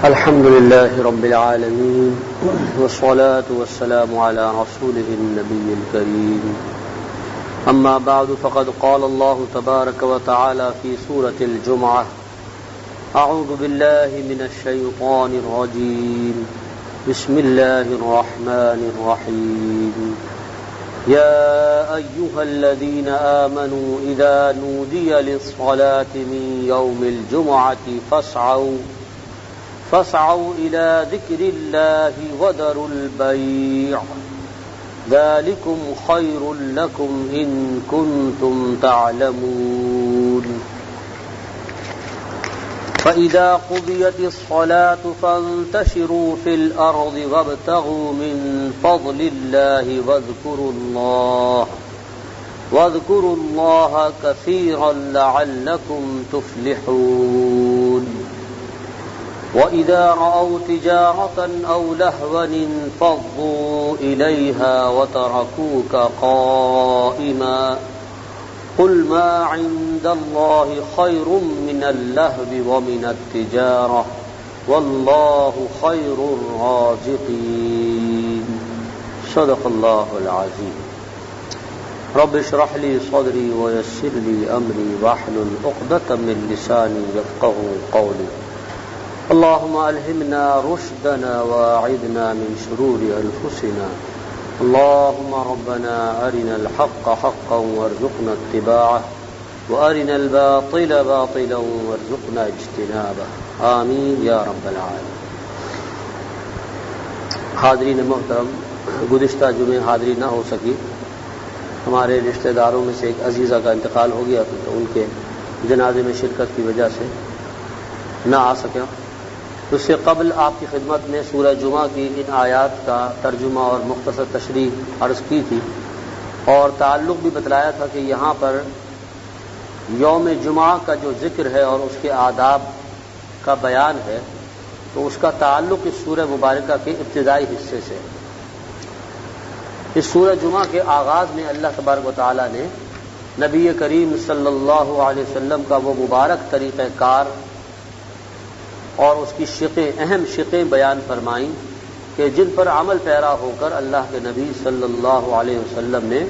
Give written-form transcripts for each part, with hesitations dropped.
الحمد لله رب العالمين والصلاة والسلام على رسوله النبي الكريم أما بعد فقد قال الله تبارك وتعالى في سورة الجمعة أعوذ بالله من الشيطان الرجيم بسم الله الرحمن الرحيم يا أيها الذين آمنوا إذا نودي للصلاة من يوم الجمعة فاسعوا إلى ذكر الله وذروا البيع ذلكم خير لكم إن كنتم تعلمون فإذا قضيت الصلاة فانتشروا في الأرض وابتغوا من فضل الله واذكروا الله كثيرا لعلكم تفلحون وَإِذَا رَأَوْا تِجَارَةً أَوْ لَهْوًا انفَضُّوا إِلَيْهَا وَتَرَكُوكَ قَائِمًا قُلْ مَا عِندَ اللَّهِ خَيْرٌ مِّنَ اللَّهْوِ وَمِنَ التِّجَارَةِ وَاللَّهُ خَيْرُ الرَّازِقِينَ صدق اللہ العظیم رب اشرح لي صدري ويسر لي أمري واحلل عقدة من لساني يفقهوا قولي اللهم ألهمنا رشدنا واعذنا من شرور أنفسنا اللهم ربنا أرنا الحق حقا وارزقنا اتباعه وأرنا الباطل باطلا وارزقنا اجتنابه آمین یا رب العالمین۔ حاضرین محترم، گزشتہ جمعے حاضری نہ ہو سکی، ہمارے رشتہ داروں میں سے ایک عزیزہ کا انتقال ہو گیا تو ان کے جنازے میں شرکت کی وجہ سے نہ آ سکا۔ اس سے قبل آپ کی خدمت میں سورہ جمعہ کی ان آیات کا ترجمہ اور مختصر تشریح عرض کی تھی اور تعلق بھی بتلایا تھا کہ یہاں پر یوم جمعہ کا جو ذکر ہے اور اس کے آداب کا بیان ہے تو اس کا تعلق اس سورہ مبارکہ کے ابتدائی حصے سے۔ اس سورہ جمعہ کے آغاز میں اللہ تبارک و تعالی نے نبی کریم صلی اللہ علیہ وسلم کا وہ مبارک طریقہ کار اور اس کی اہم شقیں بیان فرمائیں کہ جن پر عمل پیرا ہو کر اللہ کے نبی صلی اللہ علیہ وسلم نے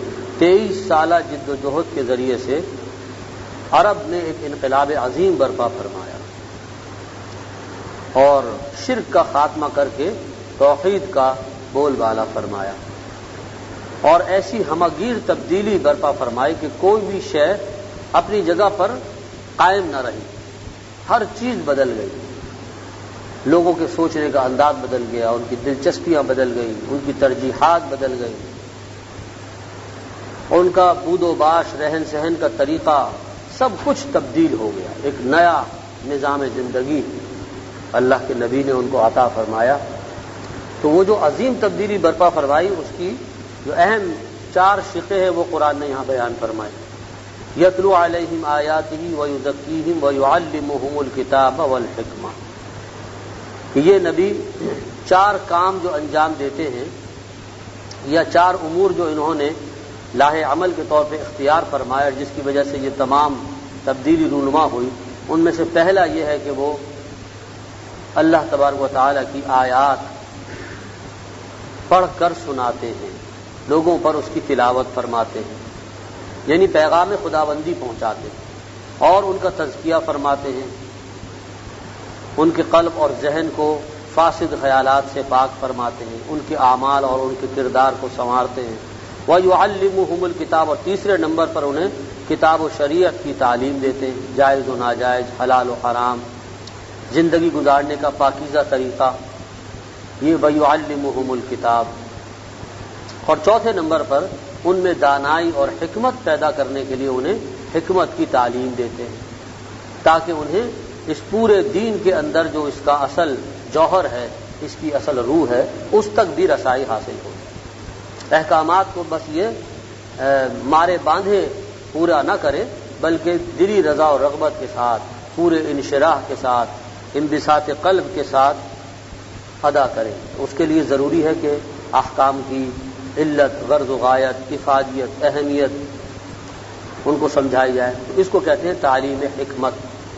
23 سالہ جد و جہد کے ذریعے سے عرب میں ایک انقلاب عظیم برپا فرمایا اور شرک کا خاتمہ کر کے توحید کا بول بالا فرمایا اور ایسی ہمگیر تبدیلی برپا فرمائی کہ کوئی بھی شے اپنی جگہ پر قائم نہ رہی، ہر چیز بدل گئی، لوگوں کے سوچنے کا انداز بدل گیا، ان کی دلچسپیاں بدل گئیں، ان کی ترجیحات بدل گئیں، ان کا بود و باش، رہن سہن کا طریقہ سب کچھ تبدیل ہو گیا۔ ایک نیا نظام زندگی اللہ کے نبی نے ان کو عطا فرمایا۔ تو وہ جو عظیم تبدیلی برپا فرمائی اس کی جو اہم 4 شقیں ہیں وہ قرآن نے یہاں بیان فرمائی۔ یتلو علیہم آیاتہ ویزکیہم ویعلمہم الکتاب والحکمہ، کہ یہ نبی 4 کام جو انجام دیتے ہیں یا 4 امور جو انہوں نے لاہ عمل کے طور پہ اختیار فرمایا جس کی وجہ سے یہ تمام تبدیلی رونما ہوئی، ان میں سے پہلا یہ ہے کہ وہ اللہ تبارک و تعالی کی آیات پڑھ کر سناتے ہیں، لوگوں پر اس کی تلاوت فرماتے ہیں، یعنی پیغام خداوندی پہنچاتے ہیں اور ان کا تزکیہ فرماتے ہیں، ان کے قلب اور ذہن کو فاسد خیالات سے پاک فرماتے ہیں، ان کے اعمال اور ان کے کردار کو سنوارتے ہیں۔ وَيُعَلِّمُهُمُ الْكِتَابَ، اور تیسرے نمبر پر انہیں کتاب و شریعت کی تعلیم دیتے ہیں، جائز و ناجائز، حلال و حرام، زندگی گزارنے کا پاکیزہ طریقہ، یہ وَيُعَلِّمُهُمُ الْكِتَابَ۔ اور چوتھے نمبر پر ان میں دانائی اور حکمت پیدا کرنے کے لیے انہیں حکمت کی تعلیم دیتے ہیں تاکہ انہیں اس پورے دین کے اندر جو اس کا اصل جوہر ہے، اس کی اصل روح ہے، اس تک بھی رسائی حاصل ہو۔ احکامات کو بس یہ مارے باندھے پورا نہ کرے بلکہ دلی رضا و رغبت کے ساتھ، پورے انشراح کے ساتھ، انبساط قلب کے ساتھ ادا کرے۔ اس کے لیے ضروری ہے کہ احکام کی علت، غرض و غایت، افادیت، اہمیت ان کو سمجھائی جائے۔ اس کو کہتے ہیں تعلیم حکمت۔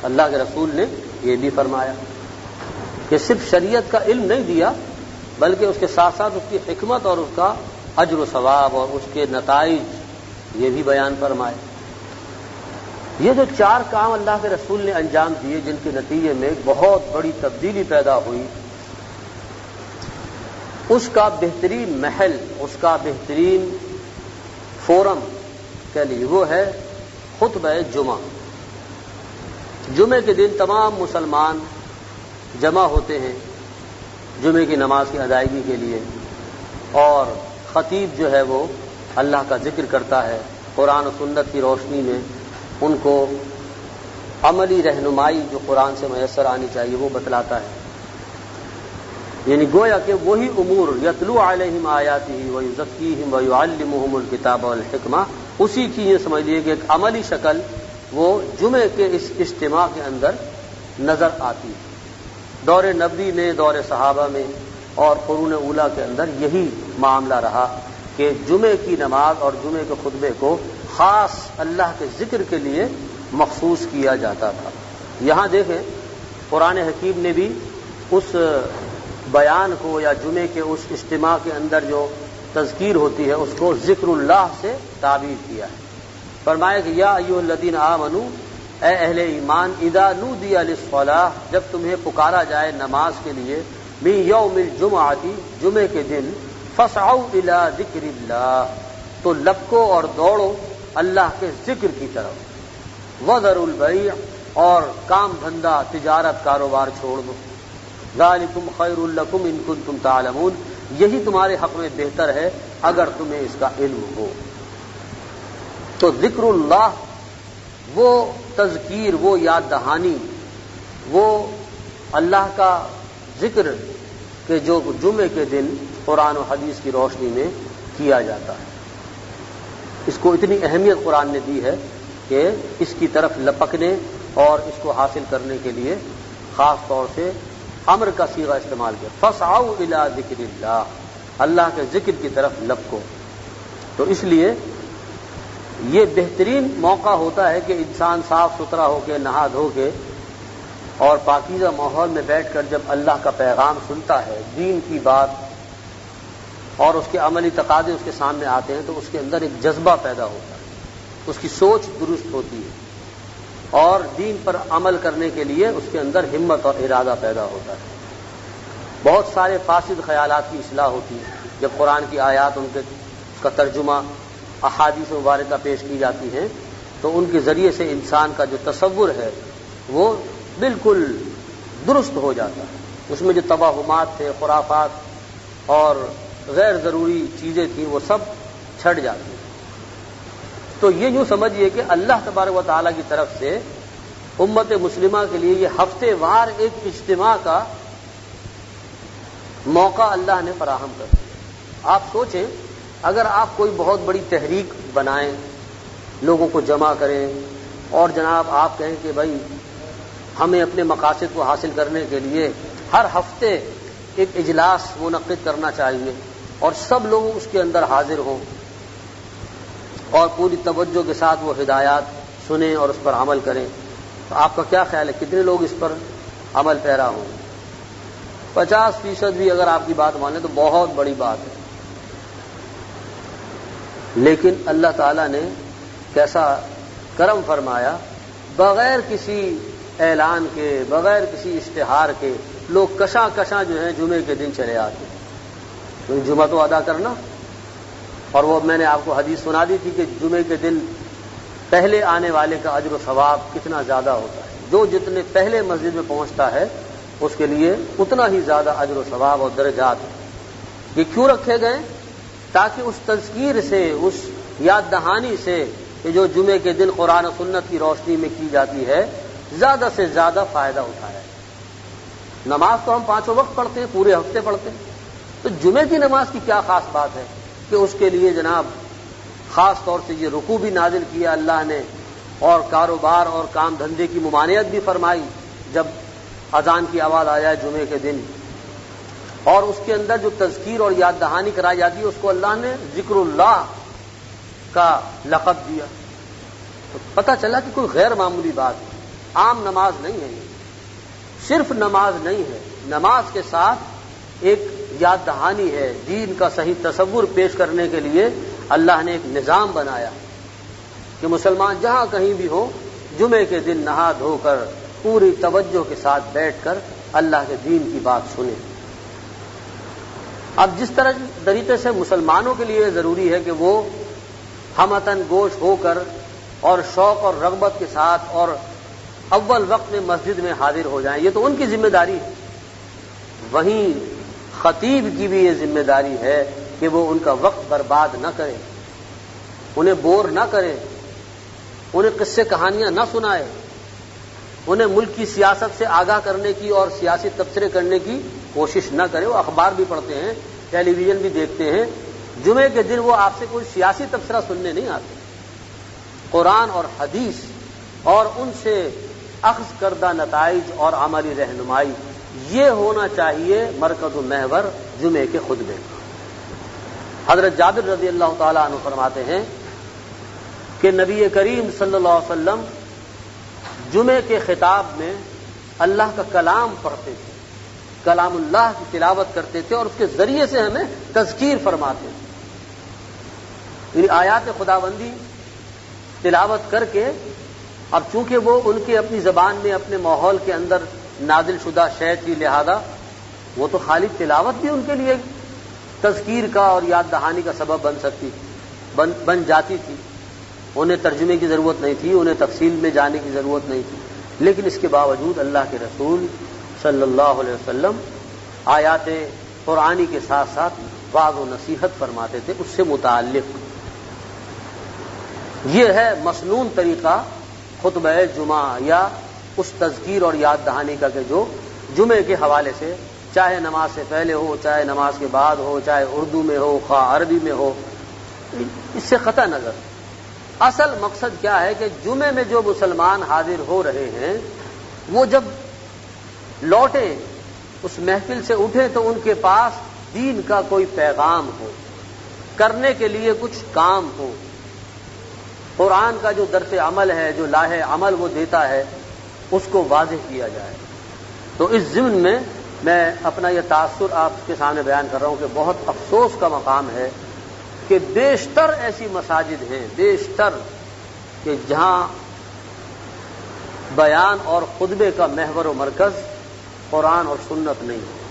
اللہ کے رسول نے یہ بھی فرمایا کہ صرف شریعت کا علم نہیں دیا بلکہ اس کے ساتھ ساتھ اس کی حکمت اور اس کا اجر و ثواب اور اس کے نتائج یہ بھی بیان فرمائے۔ یہ جو 4 کام اللہ کے رسول نے انجام دیے جن کے نتیجے میں بہت بڑی تبدیلی پیدا ہوئی، اس کا بہترین محل، اس کا بہترین فورم کہہ لیجیے وہ ہے خطبہ جمعہ۔ جمعے کے دن تمام مسلمان جمع ہوتے ہیں جمعے کی نماز کی ادائیگی کے لیے، اور خطیب جو ہے وہ اللہ کا ذکر کرتا ہے، قرآن و سنت کی روشنی میں ان کو عملی رہنمائی جو قرآن سے میسر آنی چاہیے وہ بتلاتا ہے۔ یعنی گویا کہ وہی امور یتلو علیہم آیاتہ ویزکیہم ویعلمہم الکتاب والحکمہ، اسی کی یہ سمجھ لیجیے کہ ایک عملی شکل وہ جمعے کے اس اجتماع کے اندر نظر آتی ہے۔ دور نبوی میں، دور صحابہ میں اور قرون اولیٰ کے اندر یہی معاملہ رہا کہ جمعے کی نماز اور جمعے کے خطبے کو خاص اللہ کے ذکر کے لیے مخصوص کیا جاتا تھا۔ یہاں دیکھیں قرآن حکیم نے بھی اس بیان کو یا جمعے کے اس اجتماع کے اندر جو تذکیر ہوتی ہے اس کو ذکر اللہ سے تعبیر کیا ہے۔ فرمایا کہ یا ایھا الذین آمنوا، اے اہل ایمان، اذا نودی للصلاۃ، جب تمہیں پکارا جائے نماز کے لیے، من یوم الجمعۃ، جمعے کے دن، فاسعوا الی ذکر اللہ، تو لپکو اور دوڑو اللہ کے ذکر کی طرف، وذروا البیع، اور کام دھندا تجارت کاروبار چھوڑ دو، ذالکم خیر لکم ان کنتم تعلمون، یہی تمہارے حق میں بہتر ہے اگر تمہیں اس کا علم ہو۔ تو ذکر اللہ، وہ تذکیر، وہ یاد دہانی، وہ اللہ کا ذکر کہ جو جمعے کے دن قرآن و حدیث کی روشنی میں کیا جاتا ہے، اس کو اتنی اہمیت قرآن نے دی ہے کہ اس کی طرف لپکنے اور اس کو حاصل کرنے کے لیے خاص طور سے امر کا صیغہ استعمال کیا، فاسعوا الی ذکر اللہ، اللہ کے ذکر کی طرف لپکو۔ تو اس لیے یہ بہترین موقع ہوتا ہے کہ انسان صاف ستھرا ہو کے، نہا دھو کے اور پاکیزہ ماحول میں بیٹھ کر جب اللہ کا پیغام سنتا ہے، دین کی بات اور اس کے عملی تقاضے اس کے سامنے آتے ہیں، تو اس کے اندر ایک جذبہ پیدا ہوتا ہے، اس کی سوچ درست ہوتی ہے اور دین پر عمل کرنے کے لیے اس کے اندر ہمت اور ارادہ پیدا ہوتا ہے۔ بہت سارے فاسد خیالات کی اصلاح ہوتی ہے جب قرآن کی آیات اس کا ترجمہ احادیث مبارکہ پیش کی جاتی ہیں، تو ان کے ذریعے سے انسان کا جو تصور ہے وہ بالکل درست ہو جاتا ہے، اس میں جو توہمات تھے، خرافات اور غیر ضروری چیزیں تھیں وہ سب چھٹ جاتی ہیں۔ تو یہ یوں سمجھیے کہ اللہ تبارک و تعالیٰ کی طرف سے امت مسلمہ کے لیے یہ ہفتے وار ایک اجتماع کا موقع اللہ نے فراہم کر دیا۔ آپ سوچیں، اگر آپ کوئی بہت بڑی تحریک بنائیں، لوگوں کو جمع کریں اور جناب آپ کہیں کہ بھائی ہمیں اپنے مقاصد کو حاصل کرنے کے لیے ہر ہفتے ایک اجلاس منعقد کرنا چاہیے اور سب لوگ اس کے اندر حاضر ہوں اور پوری توجہ کے ساتھ وہ ہدایات سنیں اور اس پر عمل کریں، تو آپ کا کیا خیال ہے کتنے لوگ اس پر عمل پیرا ہوں؟ 50% بھی اگر آپ کی بات مانیں تو بہت بڑی بات ہے۔ لیکن اللہ تعالیٰ نے کیسا کرم فرمایا، بغیر کسی اعلان کے، بغیر کسی اشتہار کے لوگ کشاں کشاں جو ہیں جمعے کے دن چلے آتے ہیں، کیونکہ جمعہ تو ادا کرنا، اور وہ میں نے آپ کو حدیث سنا دی تھی کہ جمعے کے دن پہلے آنے والے کا اجر و ثواب کتنا زیادہ ہوتا ہے، جو جتنے پہلے مسجد میں پہنچتا ہے اس کے لیے اتنا ہی زیادہ اجر و ثواب اور درجات ہیں۔ یہ کیوں رکھے گئے؟ تاکہ اس تذکیر سے، اس یاد دہانی سے کہ جو جمعے کے دن قرآن و سنت کی روشنی میں کی جاتی ہے، زیادہ سے زیادہ فائدہ اٹھایا۔ نماز تو ہم 5 وقت پڑھتے ہیں، پورے ہفتے پڑھتے ہیں، تو جمعے کی نماز کی کیا خاص بات ہے کہ اس کے لیے جناب خاص طور سے یہ رکوع بھی نازل کیا اللہ نے، اور کاروبار اور کام دھندے کی ممانعت بھی فرمائی جب اذان کی آواز آ جائے جمعے کے دن، اور اس کے اندر جو تذکیر اور یاد دہانی کرائی جاتی ہے اس کو اللہ نے ذکر اللہ کا لقب دیا۔ تو پتہ چلا کہ کوئی غیر معمولی بات ہے، عام نماز نہیں ہے، یہ صرف نماز نہیں ہے، نماز کے ساتھ ایک یاد دہانی ہے، دین کا صحیح تصور پیش کرنے کے لیے اللہ نے ایک نظام بنایا کہ مسلمان جہاں کہیں بھی ہو جمعے کے دن نہا دھو کر پوری توجہ کے ساتھ بیٹھ کر اللہ کے دین کی بات سنیں۔ اب جس طریقے سے مسلمانوں کے لیے ضروری ہے کہ وہ ہمتن گوش ہو کر اور شوق اور رغبت کے ساتھ اور اول وقت میں مسجد میں حاضر ہو جائیں، یہ تو ان کی ذمہ داری ہے، وہیں خطیب کی بھی یہ ذمہ داری ہے کہ وہ ان کا وقت برباد نہ کرے، انہیں بور نہ کرے، انہیں قصے کہانیاں نہ سنائے، انہیں ملک کی سیاست سے آگاہ کرنے کی اور سیاسی تبصرے کرنے کی کوشش نہ کرے۔ وہ اخبار بھی پڑھتے ہیں، ٹیلی ویژن بھی دیکھتے ہیں، جمعے کے دن وہ آپ سے کوئی سیاسی تبصرہ سننے نہیں آتے۔ قرآن اور حدیث اور ان سے اخذ کردہ نتائج اور عملی رہنمائی، یہ ہونا چاہیے مرکز و محور جمعے کے خطبے کا۔ حضرت جابر رضی اللہ تعالی عنہ فرماتے ہیں کہ نبی کریم صلی اللہ علیہ وسلم جمعے کے خطاب میں اللہ کا کلام پڑھتے تھے، کلام اللہ کی تلاوت کرتے تھے اور اس کے ذریعے سے ہمیں تذکیر فرماتے تھے۔ یعنی آیات خداوندی تلاوت کر کے، اب چونکہ وہ ان کے اپنی زبان میں اپنے ماحول کے اندر نازل شدہ شے تھی، لہذا وہ تو خالی تلاوت بھی ان کے لیے تذکیر کا اور یاد دہانی کا سبب بن جاتی تھی، انہیں ترجمے کی ضرورت نہیں تھی، انہیں تفصیل میں جانے کی ضرورت نہیں تھی، لیکن اس کے باوجود اللہ کے رسول صلی اللہ علیہ وسلم آیات قرآنی کے ساتھ ساتھ وعظ و نصیحت فرماتے تھے اس سے متعلق۔ یہ ہے مسنون طریقہ خطبہ جمعہ یا اس تذکیر اور یاد دہانی کا کہ جو جمعے کے حوالے سے چاہے نماز سے پہلے ہو، چاہے نماز کے بعد ہو، چاہے اردو میں ہو، خواہ عربی میں ہو، اس سے قطع نظر اصل مقصد کیا ہے کہ جمعے میں جو مسلمان حاضر ہو رہے ہیں وہ جب لوٹیں، اس محفل سے اٹھیں تو ان کے پاس دین کا کوئی پیغام ہو، کرنے کے لیے کچھ کام ہو، قرآن کا جو درس عمل ہے، جو لاہ عمل وہ دیتا ہے، اس کو واضح کیا جائے۔ تو اس ضمن میں اپنا یہ تاثر آپ کے سامنے بیان کر رہا ہوں کہ بہت افسوس کا مقام ہے کہ بیشتر ایسی مساجد ہیں، بیشتر کہ جہاں بیان اور خطبے کا محور و مرکز قرآن اور سنت نہیں ہے۔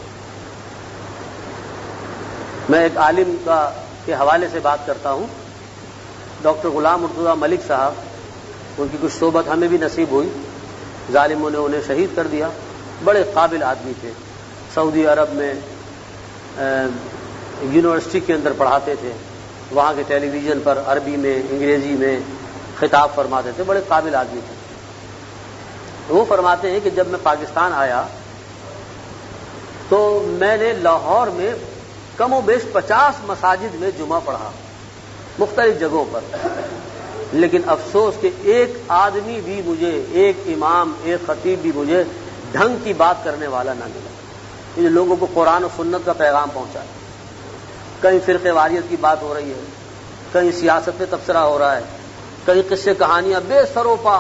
میں ایک عالم کے حوالے سے بات کرتا ہوں، ڈاکٹر غلام مرتضیٰ ملک صاحب، ان کی کچھ صحبت ہمیں بھی نصیب ہوئی، ظالموں نے انہیں شہید کر دیا، بڑے قابل آدمی تھے، سعودی عرب میں یونیورسٹی کے اندر پڑھاتے تھے، وہاں کے ٹیلی ویژن پر عربی میں انگریزی میں خطاب فرماتے تھے، بڑے قابل آدمی تھے۔ وہ فرماتے ہیں کہ جب میں پاکستان آیا تو میں نے لاہور میں کم و بیش 50 مساجد میں جمعہ پڑھا، مختلف جگہوں پر، لیکن افسوس کہ ایک آدمی بھی مجھے، ایک امام، ایک خطیب بھی مجھے ڈھنگ کی بات کرنے والا نہ ملا، یہ لوگوں کو قرآن و سنت کا پیغام پہنچائے۔ کہیں فرقے واریت کی بات ہو رہی ہے، کہیں سیاست پہ تبصرہ ہو رہا ہے، کہیں قصے کہانیاں بے سر و پا،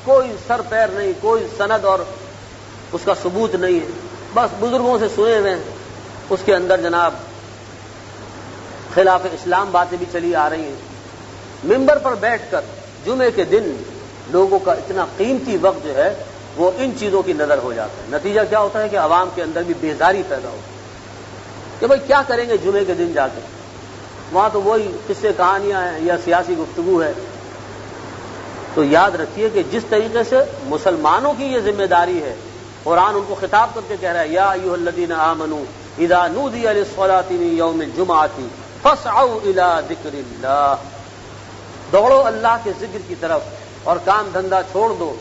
کوئی سر پیر نہیں، کوئی سند اور اس کا ثبوت نہیں ہے، بس بزرگوں سے سنے ہوئے ہیں، اس کے اندر جناب خلاف اسلام باتیں بھی چلی آ رہی ہیں۔ ممبر پر بیٹھ کر جمعے کے دن لوگوں کا اتنا قیمتی وقت جو ہے وہ ان چیزوں کی نظر ہو جاتا ہے۔ نتیجہ کیا ہوتا ہے کہ عوام کے اندر بھی بیزاری پیدا ہوتی ہے کہ بھائی کیا کریں گے جمعے کے دن جا کے، وہاں تو وہی قصے کہانیاں ہیں یا سیاسی گفتگو ہے۔ تو یاد رکھیے کہ جس طریقے سے مسلمانوں کی یہ ذمہ داری ہے، قرآن ان کو خطاب کر کے کہہ رہا ہے یا ایھا الذین آمنوا اذا نودی للصلاۃ من یوم الجمعۃ فاسعوا الی ذکر اللہ، دوڑو اللہ کے ذکر کی طرف اور کام دھندا چھوڑ دو۔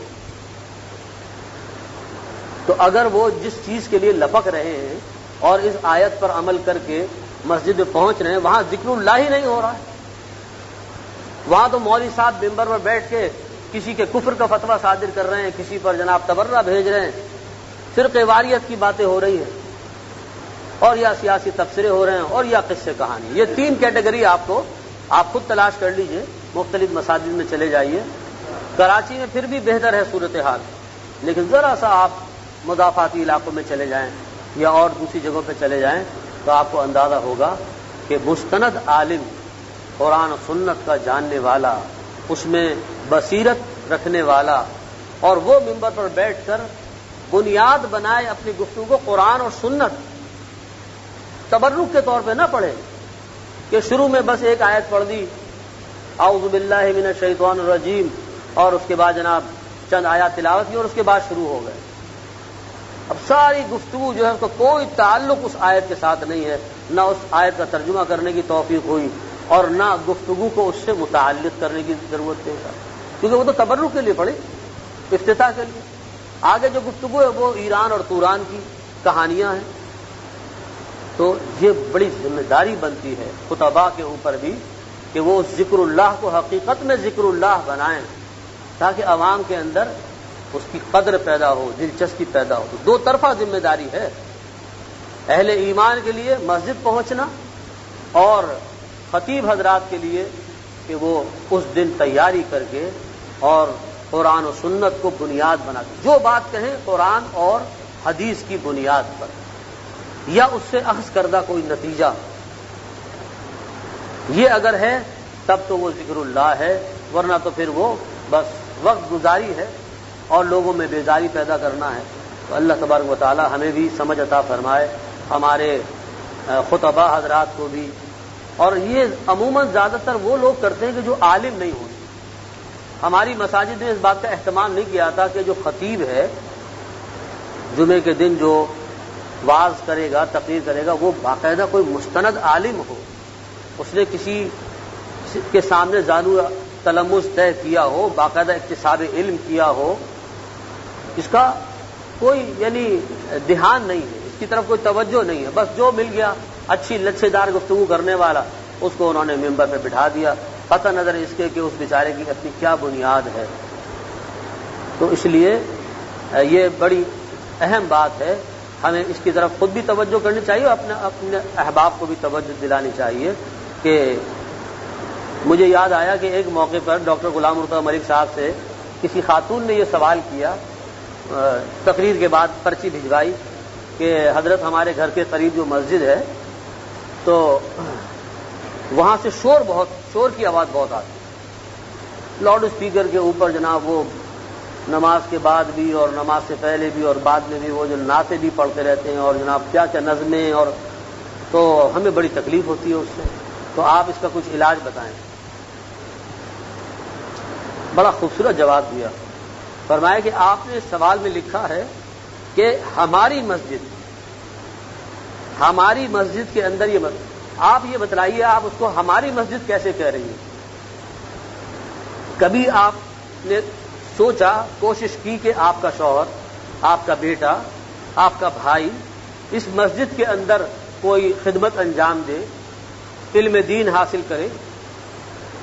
تو اگر وہ جس چیز کے لیے لپک رہے ہیں اور اس آیت پر عمل کر کے مسجد میں پہنچ رہے ہیں، وہاں ذکر اللہ ہی نہیں ہو رہا ہے، وہاں تو مولوی صاحب ممبر پر بیٹھ کے کسی کے کفر کا فتویٰ صادر کر رہے ہیں، کسی پر جناب تبرہ بھیج رہے ہیں، فرقے واریت کی باتیں ہو رہی ہیں، اور یا سیاسی تبصرے ہو رہے ہیں، اور یا قصے کہانی۔ یہ 3 کیٹیگری آپ خود تلاش کر لیجئے، مختلف مساجد میں چلے جائیے۔ کراچی میں پھر بھی بہتر ہے صورتحال، لیکن ذرا سا آپ مضافاتی علاقوں میں چلے جائیں، یا اور دوسری جگہوں پہ چلے جائیں تو آپ کو اندازہ ہوگا کہ مستند عالم، قرآن و سنت کا جاننے والا، اس میں بصیرت رکھنے والا، اور وہ منبر پر بیٹھ کر بنیاد بنائے اپنی گفتگو کو قرآن اور سنت، تبرک کے طور پہ نہ پڑھے کہ شروع میں بس ایک آیت پڑھ دی اعوذ باللہ من الشیطان الرجیم اور اس کے بعد جناب چند آیات تلاوت کی اور اس کے بعد شروع ہو گئے. اب ساری گفتگو جو ہے اس کا کوئی تعلق اس آیت کے ساتھ نہیں ہے، نہ اس آیت کا ترجمہ کرنے کی توفیق ہوئی اور نہ گفتگو کو اس سے متعلق کرنے کی ضرورت ہے، کیونکہ وہ تو تبرک کے لیے پڑھی، افتتاح کے لیے. آگے جو گفتگو ہے وہ ایران اور توران کی کہانیاں ہیں. تو یہ بڑی ذمہ داری بنتی ہے خطباء کے اوپر بھی کہ وہ ذکر اللہ کو حقیقت میں ذکر اللہ بنائیں تاکہ عوام کے اندر اس کی قدر پیدا ہو، دلچسپی پیدا ہو. تو دو طرفہ ذمہ داری ہے، اہل ایمان کے لیے مسجد پہنچنا اور خطیب حضرات کے لیے کہ وہ اس دن تیاری کر کے اور قرآن و سنت کو بنیاد بنا کے جو بات کہیں قرآن اور حدیث کی بنیاد پر یا اس سے اخذ کردہ کوئی نتیجہ، یہ اگر ہے تب تو وہ ذکر اللہ ہے، ورنہ تو پھر وہ بس وقت گزاری ہے اور لوگوں میں بیزاری پیدا کرنا ہے. تو اللہ تبارک و تعالی ہمیں بھی سمجھ عطا فرمائے، ہمارے خطباء حضرات کو بھی. اور یہ عموماً زیادہ تر وہ لوگ کرتے ہیں کہ جو عالم نہیں ہوتے. ہماری مساجد نے اس بات کا اہتمام نہیں کیا تھا کہ جو خطیب ہے جمعے کے دن جو واعظ کرے گا، تقریر کرے گا، وہ باقاعدہ کوئی مستند عالم ہو، اس نے کسی کے سامنے زانو تلمس طے کیا ہو، باقاعدہ اکتساب علم کیا ہو. اس کا کوئی یعنی دھیان نہیں ہے، اس کی طرف کوئی توجہ نہیں ہے. بس جو مل گیا اچھی لچھے دار گفتگو کرنے والا اس کو انہوں نے ممبر پہ بٹھا دیا، قطع نظر اس کے کہ اس بیچارے کی اپنی کیا بنیاد ہے. تو اس لیے یہ بڑی اہم بات ہے، ہمیں اس کی طرف خود بھی توجہ کرنی چاہیے اور اپنے احباب کو بھی توجہ دلانی چاہیے. کہ مجھے یاد آیا کہ ایک موقع پر ڈاکٹر غلام مرتضیٰ ملک صاحب سے کسی خاتون نے یہ سوال کیا، تقریر کے بعد پرچی بھجوائی کہ حضرت ہمارے گھر کے قریب جو مسجد ہے تو وہاں سے شور کی آواز بہت آتی ہے، لاؤڈ اسپیکر کے اوپر جناب وہ نماز کے بعد بھی اور نماز سے پہلے بھی اور بعد میں بھی وہ جو نعتیں بھی پڑھتے رہتے ہیں اور جناب کیا کیا نظمیں، اور تو ہمیں بڑی تکلیف ہوتی ہے اس سے. تو آپ اس کا کچھ علاج بتائیں. بڑا خوبصورت جواب دیا، فرمایا کہ آپ نے سوال میں لکھا ہے کہ ہماری مسجد کے اندر یہ آپ یہ بتلائیے آپ اس کو ہماری مسجد کیسے کہہ رہی ہیں؟ کبھی آپ نے سوچا، کوشش کی کہ آپ کا شوہر، آپ کا بیٹا، آپ کا بھائی اس مسجد کے اندر کوئی خدمت انجام دے، علم دین حاصل کرے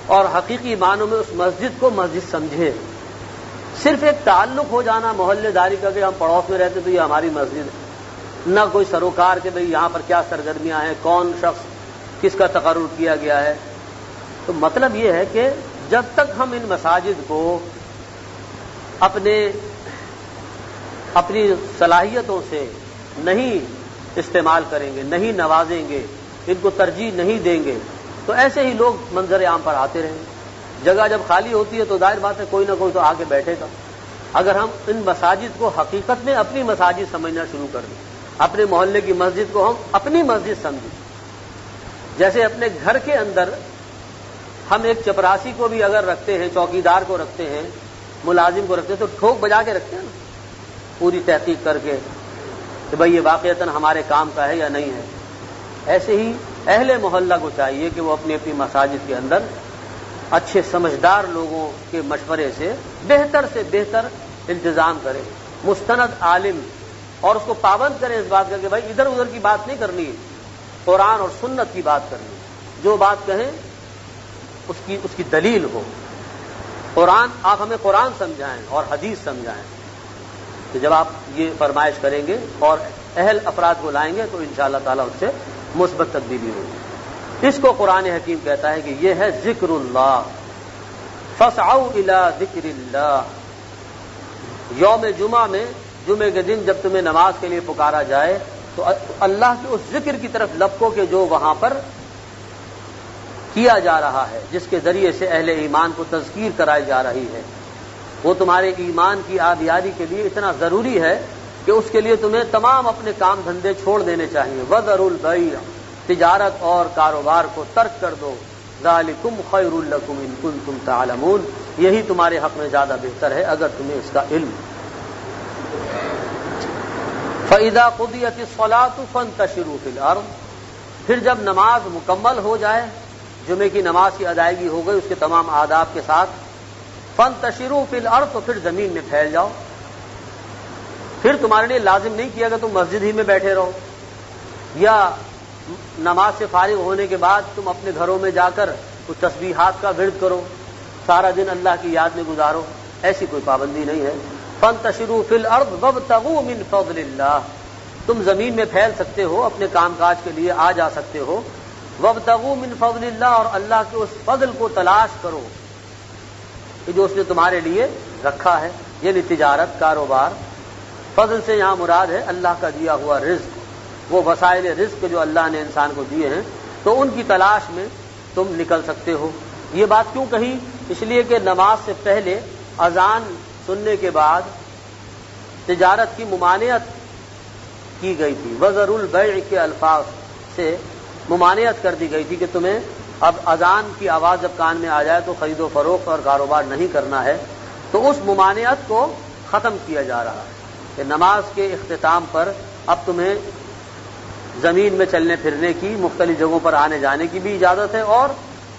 اور حقیقی معنوں میں اس مسجد کو مسجد سمجھے؟ صرف ایک تعلق ہو جانا محلے داری کا کہ ہم پڑوس میں رہتے تو یہ ہماری مسجد ہے، نہ کوئی سروکار کہ بھئی یہاں پر کیا سرگرمیاں ہیں، کون شخص کس کا تقرر کیا گیا ہے. تو مطلب یہ ہے کہ جب تک ہم ان مساجد کو اپنی صلاحیتوں سے نہیں استعمال کریں گے، نہیں نوازیں گے، ان کو ترجیح نہیں دیں گے، تو ایسے ہی لوگ منظر عام پر آتے رہیں گے. جگہ جب خالی ہوتی ہے تو ظاہر بات ہے کوئی نہ کوئی تو آ کے بیٹھے گا. اگر ہم ان مساجد کو حقیقت میں اپنی مساجد سمجھنا شروع کر دیں، اپنے محلے کی مسجد کو ہم اپنی مسجد سمجھیں، جیسے اپنے گھر کے اندر ہم ایک چپراسی کو بھی اگر رکھتے ہیں، چوکیدار کو رکھتے ہیں، ملازم کو رکھتے ہیں تو ٹھوک بجا کے رکھتے ہیں نا، پوری تحقیق کر کے کہ بھئی یہ واقعتاً ہمارے کام کا ہے یا نہیں ہے. ایسے ہی اہل محلہ کو چاہیے کہ وہ اپنی اپنی مساجد کے اندر اچھے سمجھدار لوگوں کے مشورے سے بہتر انتظام کرے، مستند عالم، اور اس کو پابند کریں اس بات کا کہ بھائی ادھر ادھر کی بات نہیں کرنی ہے، قرآن اور سنت کی بات کرنی ہے. جو بات کہیں اس کی دلیل ہو. قرآن، آپ ہمیں قرآن سمجھائیں اور حدیث سمجھائیں. تو جب آپ یہ فرمائش کریں گے اور اہل افراد کو لائیں گے تو انشاءاللہ تعالیٰ اس سے مثبت تبدیلی ہوگی. اس کو قرآن حکیم کہتا ہے کہ یہ ہے ذکر اللہ، فاسعوا الی ذکر اللہ. یوم جمعہ میں، جمعے کے دن جب تمہیں نماز کے لیے پکارا جائے تو اللہ کے اس ذکر کی طرف لپکو کہ جو وہاں پر کیا جا رہا ہے، جس کے ذریعے سے اہل ایمان کو تذکیر کرائی جا رہی ہے، وہ تمہارے ایمان کی آبیاری کے لیے اتنا ضروری ہے کہ اس کے لیے تمہیں تمام اپنے کام دھندے چھوڑ دینے چاہیے۔ وَذَرُوا الْبَيْعَ، تجارت اور کاروبار کو ترک کر دو۔ ذَلِكُمْ خَيْرٌ لَكُمْ إِن كُنتُمْ تَعْلَمُونَ، یہی تمہارے حق میں زیادہ بہتر ہے اگر تمہیں اس کا علم۔ فَإِذَا قُضِيَتِ الصَّلَاةُ فَانتَشِرُوا فِي الْأَرْضِ، پھر جب نماز مکمل ہو جائے، جمعے کی نماز کی ادائیگی ہو گئی اس کے تمام آداب کے ساتھ، فَانتَشِرُوا فِي الْأَرْضِ، تو پھر زمین میں پھیل جاؤ۔ پھر تمہارے لیے لازم نہیں کیا کہ تم مسجد ہی میں بیٹھے رہو، یا نماز سے فارغ ہونے کے بعد تم اپنے گھروں میں جا کر کچھ تسبیحات کا ورد کرو، سارا دن اللہ کی یاد میں گزارو، ایسی کوئی پابندی نہیں ہے۔ فَانتَشِرُوا فِي الْأَرْضِ وَابْتَغُوا مِن فَضْلِ اللَّهِ، تم زمین میں پھیل سکتے ہو، اپنے کام کاج کے لیے آ جا سکتے ہو۔ وَابْتَغُوا مِن فَضْلِ اللَّهِ، اور اللہ کے اس فضل کو تلاش کرو کہ جو اس نے تمہارے لیے رکھا ہے، یعنی تجارت، کاروبار۔ فضل سے یہاں مراد ہے اللہ کا دیا ہوا رزق، وہ وسائل رزق جو اللہ نے انسان کو دیے ہیں، تو ان کی تلاش میں تم نکل سکتے ہو۔ یہ بات کیوں کہی؟ اس لیے کہ نماز سے پہلے اذان سننے کے بعد تجارت کی ممانعت کی گئی تھی، وَذَرُوا الْبَيْعَ کے الفاظ سے ممانعت کر دی گئی تھی کہ تمہیں اب اذان کی آواز جب کان میں آ جائے تو خرید و فروخت اور کاروبار نہیں کرنا ہے۔ تو اس ممانعت کو ختم کیا جا رہا ہے کہ نماز کے اختتام پر اب تمہیں زمین میں چلنے پھرنے کی، مختلف جگہوں پر آنے جانے کی بھی اجازت ہے، اور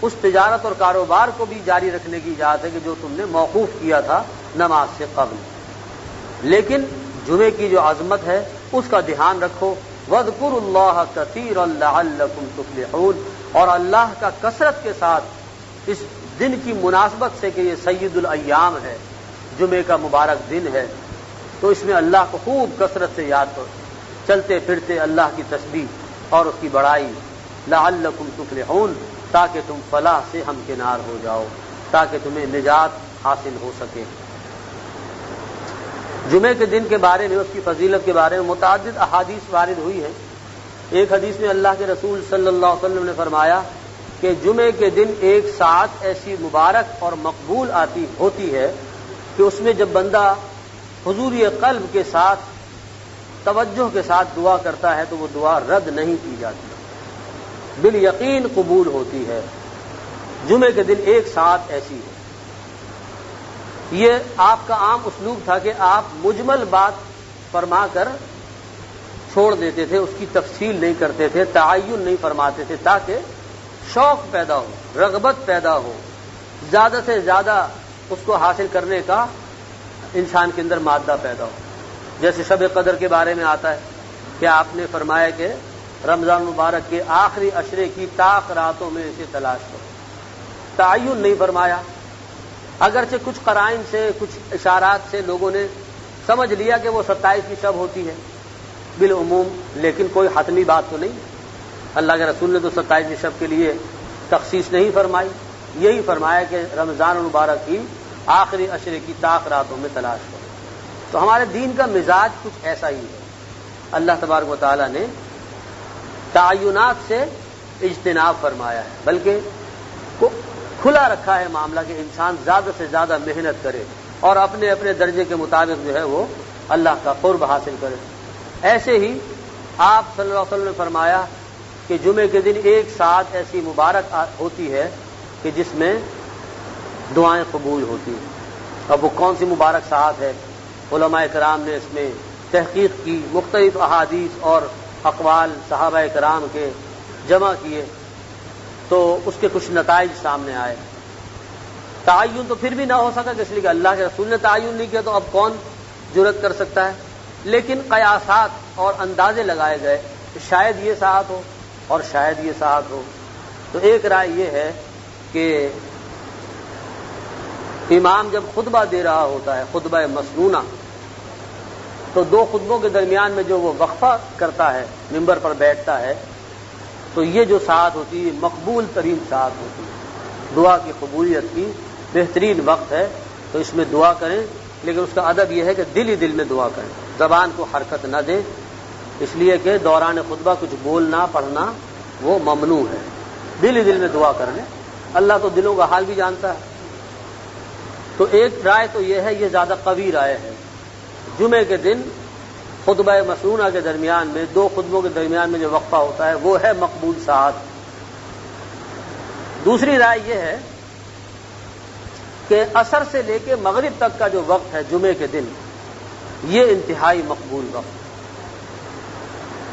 اس تجارت اور کاروبار کو بھی جاری رکھنے کی اجازت ہے کہ جو تم نے موقوف کیا تھا نماز سے قبل۔ لیکن جمعے کی جو عظمت ہے اس کا دھیان رکھو۔ وَاذْكُرُوا اللَّهَ كَثِيرًا لَعَلَّكُمْ تُفْلِحُونَ، اور اللہ کا کثرت کے ساتھ اس دن کی مناسبت سے کہ یہ سید الایام ہے، جمعے کا مبارک دن ہے، تو اس میں اللہ کو خوب کثرت سے یاد کرو، چلتے پھرتے اللہ کی تسبیح اور اس کی بڑائی۔ لَعَلَّكُمْ تُفْلِحُونَ، تاکہ تم فلاح سے ہمکنار ہو جاؤ، تاکہ تمہیں نجات حاصل ہو سکے۔ جمعے کے دن کے بارے میں، اس کی فضیلت کے بارے میں متعدد احادیث وارد ہوئی ہیں۔ ایک حدیث میں اللہ کے رسول صلی اللہ علیہ وسلم نے فرمایا کہ جمعے کے دن ایک ساعت ایسی مبارک اور مقبول ہوتی ہے کہ اس میں جب بندہ حضوری قلب کے ساتھ، توجہ کے ساتھ دعا کرتا ہے تو وہ دعا رد نہیں کی جاتی، بالیقین قبول ہوتی ہے۔ جمعے کے دن ایک ساعت ایسی ہے۔ یہ آپ کا عام اسلوب تھا کہ آپ مجمل بات فرما کر چھوڑ دیتے تھے، اس کی تفصیل نہیں کرتے تھے، تعین نہیں فرماتے تھے، تاکہ شوق پیدا ہو، رغبت پیدا ہو، زیادہ سے زیادہ اس کو حاصل کرنے کا انسان کے اندر مادہ پیدا ہو۔ جیسے شب قدر کے بارے میں آتا ہے کہ آپ نے فرمایا کہ رمضان مبارک کے آخری عشرے کی طاق راتوں میں اسے تلاش کرو، تعین نہیں فرمایا۔ اگرچہ کچھ قرائن سے، کچھ اشارات سے لوگوں نے سمجھ لیا کہ وہ 27 کی شب ہوتی ہے بالعموم، لیکن کوئی حتمی بات تو نہیں۔ اللہ کے رسول نے تو 27 کی شب کے لیے تخصیص نہیں فرمائی، یہی فرمایا کہ رمضان المبارک کی آخری عشرے کی طاق راتوں میں تلاش کرو۔ تو ہمارے دین کا مزاج کچھ ایسا ہی ہے۔ اللہ تبارک و تعالیٰ نے تعینات سے اجتناب فرمایا ہے، بلکہ کھلا رکھا ہے معاملہ کہ انسان زیادہ سے زیادہ محنت کرے اور اپنے اپنے درجے کے مطابق جو ہے وہ اللہ کا قرب حاصل کرے۔ ایسے ہی آپ صلی اللہ علیہ وسلم نے فرمایا کہ جمعے کے دن ایک ساعت ایسی مبارک ہوتی ہے کہ جس میں دعائیں قبول ہوتی ہیں۔ اب وہ کون سی مبارک ساعت ہے؟ علماء کرام نے اس میں تحقیق کی، مختلف احادیث اور اقوال صحابہ کرام کے جمع کیے تو اس کے کچھ نتائج سامنے آئے۔ تعین تو پھر بھی نہ ہو سکا، اس لیے کہ اللہ کے رسول نے تعین نہیں کیا تو اب کون جرأت کر سکتا ہے، لیکن قیاسات اور اندازے لگائے گئے کہ شاید یہ ساعت ہو اور شاید یہ ساعت ہو۔ تو ایک رائے یہ ہے کہ امام جب خطبہ دے رہا ہوتا ہے، خطبہ مسنونہ، تو دو خطبوں کے درمیان میں جو وہ وقفہ کرتا ہے، ممبر پر بیٹھتا ہے، تو یہ جو ساعت ہوتی ہے مقبول ترین ساعت ہوتی ہے، دعا کی قبولیت کی بہترین وقت ہے۔ تو اس میں دعا کریں، لیکن اس کا ادب یہ ہے کہ دل ہی دل میں دعا کریں، زبان کو حرکت نہ دیں، اس لیے کہ دوران خطبہ کچھ بولنا پڑھنا وہ ممنوع ہے، دل ہی دل میں دعا کرنے، اللہ تو دلوں کا حال بھی جانتا ہے۔ تو ایک رائے تو یہ ہے، یہ زیادہ قوی رائے ہے، جمعے کے دن خطبہ مسنونہ کے درمیان میں، دو خطبوں کے درمیان میں جو وقفہ ہوتا ہے وہ ہے مقبول ساعت۔ دوسری رائے یہ ہے کہ عصر سے لے کے مغرب تک کا جو وقت ہے جمعے کے دن، یہ انتہائی مقبول وقت،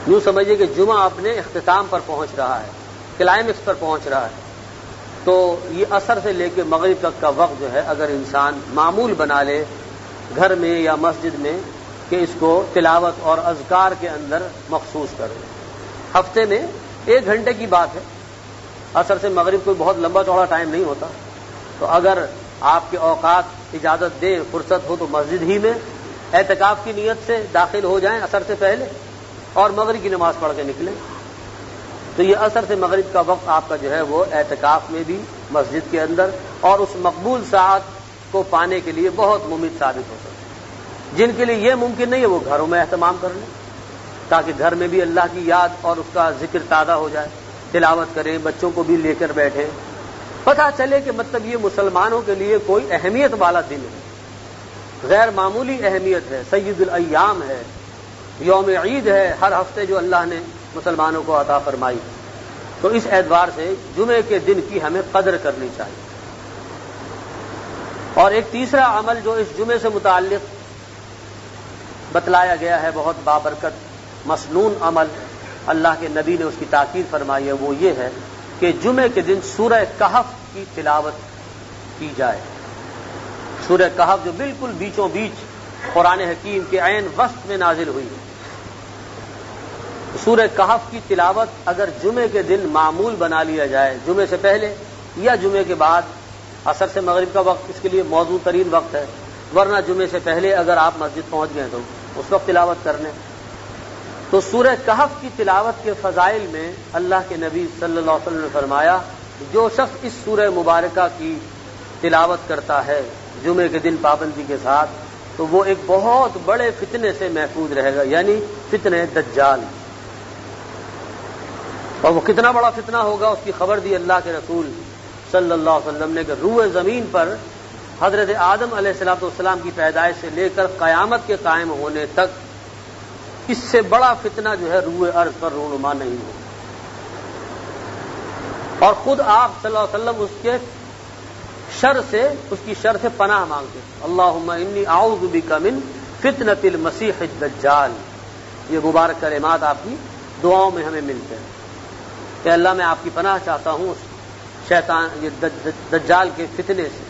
یوں سمجھیے کہ جمعہ اپنے اختتام پر پہنچ رہا ہے، کلائمیکس پر پہنچ رہا ہے، تو یہ عصر سے لے کے مغرب تک کا وقت جو ہے اگر انسان معمول بنا لے گھر میں یا مسجد میں کہ اس کو تلاوت اور اذکار کے اندر مخصوص کرے، ہفتے میں 1 گھنٹے کی بات ہے، عصر سے مغرب کوئی بہت لمبا چوڑا ٹائم نہیں ہوتا، تو اگر آپ کے اوقات اجازت دیں، فرصت ہو تو مسجد ہی میں اعتکاف کی نیت سے داخل ہو جائیں عصر سے پہلے اور مغرب کی نماز پڑھ کے نکلیں، تو یہ عصر سے مغرب کا وقت آپ کا جو ہے وہ اعتکاف میں بھی مسجد کے اندر اور اس مقبول ساعت کو پانے کے لیے بہت مفید ثابت ہو سکتا ہے۔ جن کے لیے یہ ممکن نہیں ہے وہ گھروں میں اہتمام کر لیں تاکہ گھر میں بھی اللہ کی یاد اور اس کا ذکر تازہ ہو جائے، تلاوت کریں، بچوں کو بھی لے کر بیٹھیں، پتہ چلے کہ مطلب یہ مسلمانوں کے لیے کوئی اہمیت والا دن ہے، غیر معمولی اہمیت ہے، سید الایام ہے، یوم عید ہے ہر ہفتے جو اللہ نے مسلمانوں کو عطا فرمائی، تو اس اعتبار سے جمعے کے دن کی ہمیں قدر کرنی چاہیے۔ اور ایک تیسرا عمل جو اس جمعے سے متعلق بتلایا گیا ہے، بہت بابرکت مسنون عمل، اللہ کے نبی نے اس کی تاکید فرمائی ہے، وہ یہ ہے کہ جمعے کے دن سورہ کہف کی تلاوت کی جائے۔ سورہ کہف جو بالکل بیچوں بیچ قرآن حکیم کے عین وسط میں نازل ہوئی ہے، سورہ کہف کی تلاوت اگر جمعے کے دن معمول بنا لیا جائے، جمعے سے پہلے یا جمعے کے بعد، عصر سے مغرب کا وقت اس کے لیے موزوں ترین وقت ہے، ورنہ جمعے سے پہلے اگر آپ مسجد پہنچ گئے تو اس وقت تلاوت کرنے، تو سورہ کہف کی تلاوت کے فضائل میں اللہ کے نبی صلی اللہ علیہ وسلم نے فرمایا جو شخص اس سورہ مبارکہ کی تلاوت کرتا ہے جمعے کے دن پابندی کے ساتھ تو وہ ایک بہت بڑے فتنے سے محفوظ رہے گا، یعنی فتنہ دجال۔ اور وہ کتنا بڑا فتنہ ہوگا اس کی خبر دی اللہ کے رسول صلی اللہ علیہ وسلم نے کہ روئے زمین پر حضرت آدم علیہ السلام کی پیدائش سے لے کر قیامت کے قائم ہونے تک اس سے بڑا فتنہ جو ہے روئے ارض پر رونما نہیں ہو، اور خود آپ صلی اللہ علیہ وسلم اس کے شر سے پناہ مانگتے، اللہم انی اعوذ بک من فتنۃ المسیح الدجال۔ یہ مبارک کلمات آپ کی دعاؤں میں ہمیں ملتے ہیں کہ اللہ میں آپ کی پناہ چاہتا ہوں اس شیطان یہ دجال کے فتنے سے،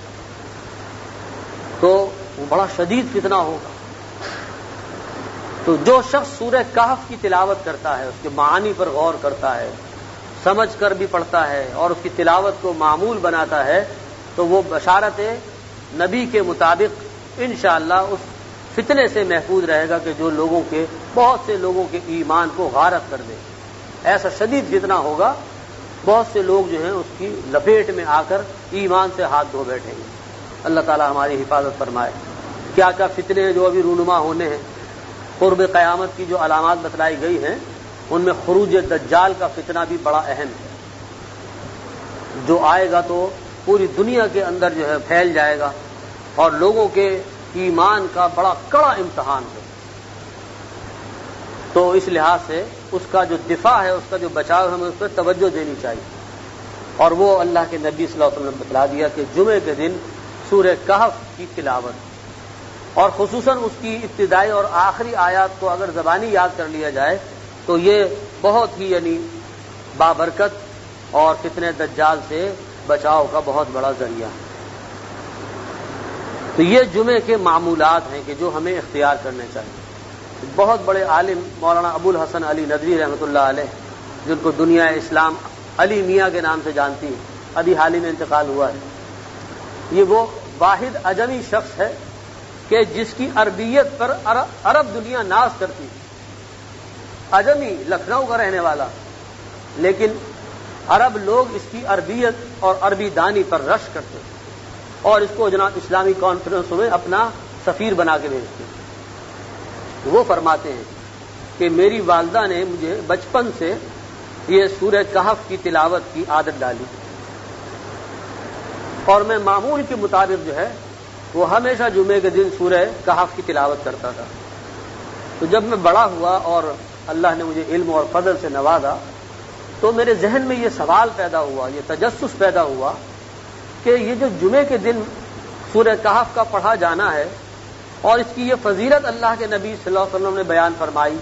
تو وہ بڑا شدید فتنہ ہوگا۔ تو جو شخص سورہ کہف کی تلاوت کرتا ہے، اس کے معانی پر غور کرتا ہے، سمجھ کر بھی پڑھتا ہے اور اس کی تلاوت کو معمول بناتا ہے، تو وہ بشارت نبی کے مطابق انشاءاللہ اس فتنے سے محفوظ رہے گا کہ جو بہت سے لوگوں کے ایمان کو غارت کر دے۔ ایسا شدید فتنہ ہوگا، بہت سے لوگ جو ہیں اس کی لپیٹ میں آ کر ایمان سے ہاتھ دھو بیٹھیں گے۔ اللہ تعالی ہماری حفاظت فرمائے۔ کیا کیا فتنے جو ابھی رونما ہونے ہیں، قرب قیامت کی جو علامات بتلائی گئی ہیں ان میں خروج دجال کا فتنہ بھی بڑا اہم ہے، جو آئے گا تو پوری دنیا کے اندر جو ہے پھیل جائے گا اور لوگوں کے ایمان کا بڑا کڑا امتحان ہے۔ تو اس لحاظ سے اس کا جو دفاع ہے، اس کا جو بچاؤ ہے، ہمیں اس پر توجہ دینی چاہیے، اور وہ اللہ کے نبی صلی اللہ علیہ وسلم نے بتلا دیا کہ جمعے کے دن سورہ کہف کی تلاوت اور خصوصاً اس کی ابتدائی اور آخری آیات کو اگر زبانی یاد کر لیا جائے تو یہ بہت ہی یعنی بابرکت اور فتنہ دجال سے بچاؤ کا بہت بڑا ذریعہ ہے۔ تو یہ جمعے کے معمولات ہیں کہ جو ہمیں اختیار کرنے چاہیے۔ بہت بڑے عالم مولانا ابو الحسن علی ندوی رحمۃ اللہ علیہ، جن کو دنیا اسلام علی میاں کے نام سے جانتی ہے، ابھی حال ہی میں انتقال ہوا ہے، یہ وہ واحد عجمی شخص ہے کہ جس کی عربیت پر عرب دنیا ناز کرتی ہے۔ عجمی، لکھنؤ کا رہنے والا، لیکن عرب لوگ اس کی عربیت اور عربی دانی پر رشک کرتے ہیں اور اس کو جناب اسلامی کانفرنسوں میں اپنا سفیر بنا کے بھیجتے ہیں۔ وہ فرماتے ہیں کہ میری والدہ نے مجھے بچپن سے یہ سورہ کہف کی تلاوت کی عادت ڈالی، اور میں معمول کے مطابق جو ہے وہ ہمیشہ جمعے کے دن سورہ کہف کی تلاوت کرتا تھا۔ تو جب میں بڑا ہوا اور اللہ نے مجھے علم اور فضل سے نوازا تو میرے ذہن میں یہ سوال پیدا ہوا، یہ تجسس پیدا ہوا کہ یہ جو جمعے کے دن سورہ کہف کا پڑھا جانا ہے اور اس کی یہ فضیلت اللہ کے نبی صلی اللہ علیہ وسلم نے بیان فرمائی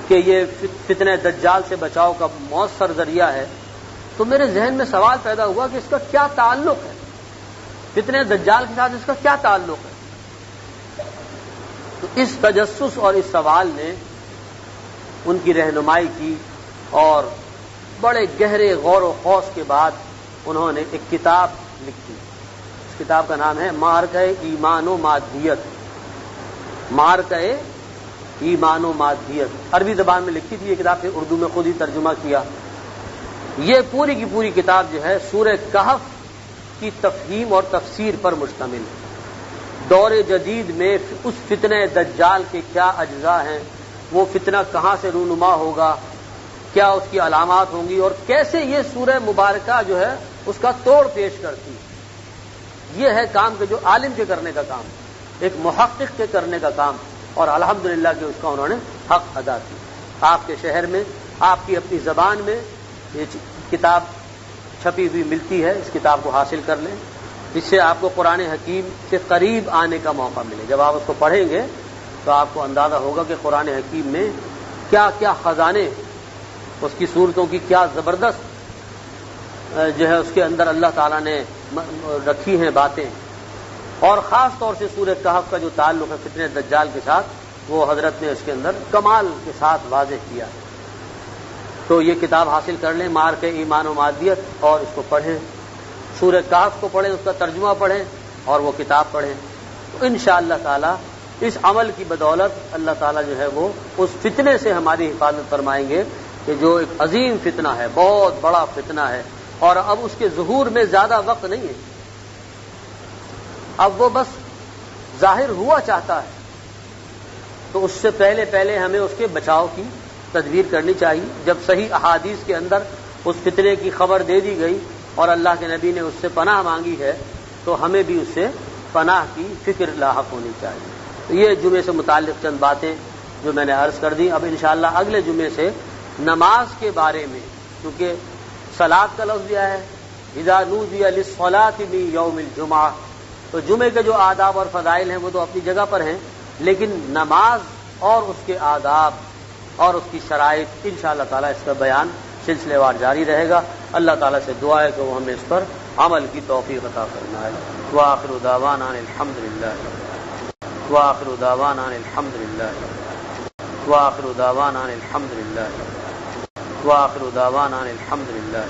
کہ یہ فتنہ دجال سے بچاؤ کا مؤثر ذریعہ ہے، تو میرے ذہن میں سوال پیدا ہوا کہ اس کا کیا تعلق ہے، فتنہ دجال کے ساتھ اس کا کیا تعلق ہے۔ تو اس تجسس اور اس سوال نے ان کی رہنمائی کی، اور بڑے گہرے غور و خوض کے بعد انہوں نے ایک کتاب لکھی۔ اس کتاب کا نام ہے معرکہ ایمان و مادیت، معرکہ ایمان و مادیت، عربی زبان میں لکھی تھی یہ کتاب، پھر اردو میں خود ہی ترجمہ کیا۔ یہ پوری کی پوری کتاب جو ہے سورہ کہف کی تفہیم اور تفسیر پر مشتمل ہے۔ دور جدید میں اس فتنہ دجال کے کیا اجزاء ہیں، وہ فتنہ کہاں سے رونما ہوگا، کیا اس کی علامات ہوں گی، اور کیسے یہ سورہ مبارکہ جو ہے اس کا توڑ پیش کرتی ہے۔ یہ ہے کام کہ جو عالم کے کرنے کا کام، ایک محقق کے کرنے کا کام، اور الحمدللہ کہ اس کا انہوں نے حق ادا کیا۔ آپ کے شہر میں آپ کی اپنی زبان میں یہ کتاب چھپی ہوئی ملتی ہے، اس کتاب کو حاصل کر لیں، اس سے آپ کو قرآن حکیم سے قریب آنے کا موقع ملے۔ جب آپ اس کو پڑھیں گے تو آپ کو اندازہ ہوگا کہ قرآن حکیم میں کیا کیا خزانے، اس کی صورتوں کی کیا زبردست جو ہے اس کے اندر اللہ تعالیٰ نے رکھی ہیں باتیں، اور خاص طور سے سورہ کہف کا جو تعلق ہے فتنہ دجال کے ساتھ، وہ حضرت نے اس کے اندر کمال کے ساتھ واضح کیا ہے۔ تو یہ کتاب حاصل کر لیں، معرکہ ایمان و مادیت، اور اس کو پڑھیں، سورہ کہف کو پڑھیں، اس کا ترجمہ پڑھیں اور وہ کتاب پڑھیں، تو انشاءاللہ تعالی اس عمل کی بدولت اللہ تعالیٰ جو ہے وہ اس فتنے سے ہماری حفاظت فرمائیں گے کہ جو ایک عظیم فتنہ ہے، بہت بڑا فتنہ ہے، اور اب اس کے ظہور میں زیادہ وقت نہیں ہے، اب وہ بس ظاہر ہوا چاہتا ہے۔ تو اس سے پہلے ہمیں اس کے بچاؤ کی تدبیر کرنی چاہیے۔ جب صحیح احادیث کے اندر اس فتنے کی خبر دے دی گئی اور اللہ کے نبی نے اس سے پناہ مانگی ہے، تو ہمیں بھی اس سے پناہ کی فکر لاحق ہونی چاہیے۔ تو یہ جمعے سے متعلق چند باتیں جو میں نے عرض کر دی۔ اب انشاءاللہ اگلے جمعے سے نماز کے بارے میں، کیونکہ صلاۃ کا لفظ دیا ہے اذا نودی للصلاۃ من یوم الجمعہ، تو جمعے کے جو آداب اور فضائل ہیں وہ تو اپنی جگہ پر ہیں، لیکن نماز اور اس کے آداب اور اس کی شرائط انشاءاللہ تعالی اس کا بیان سلسلے وار جاری رہے گا۔ اللہ تعالیٰ سے دعا ہے کہ وہ ہمیں اس پر عمل کی توفیق عطا فرمائے۔ وآخر دعوانا الحمدللہ، وآخر دعوانا الحمدللہ، وآخر دعوانا الحمدللہ، وآخر دعوانا الحمدللہ۔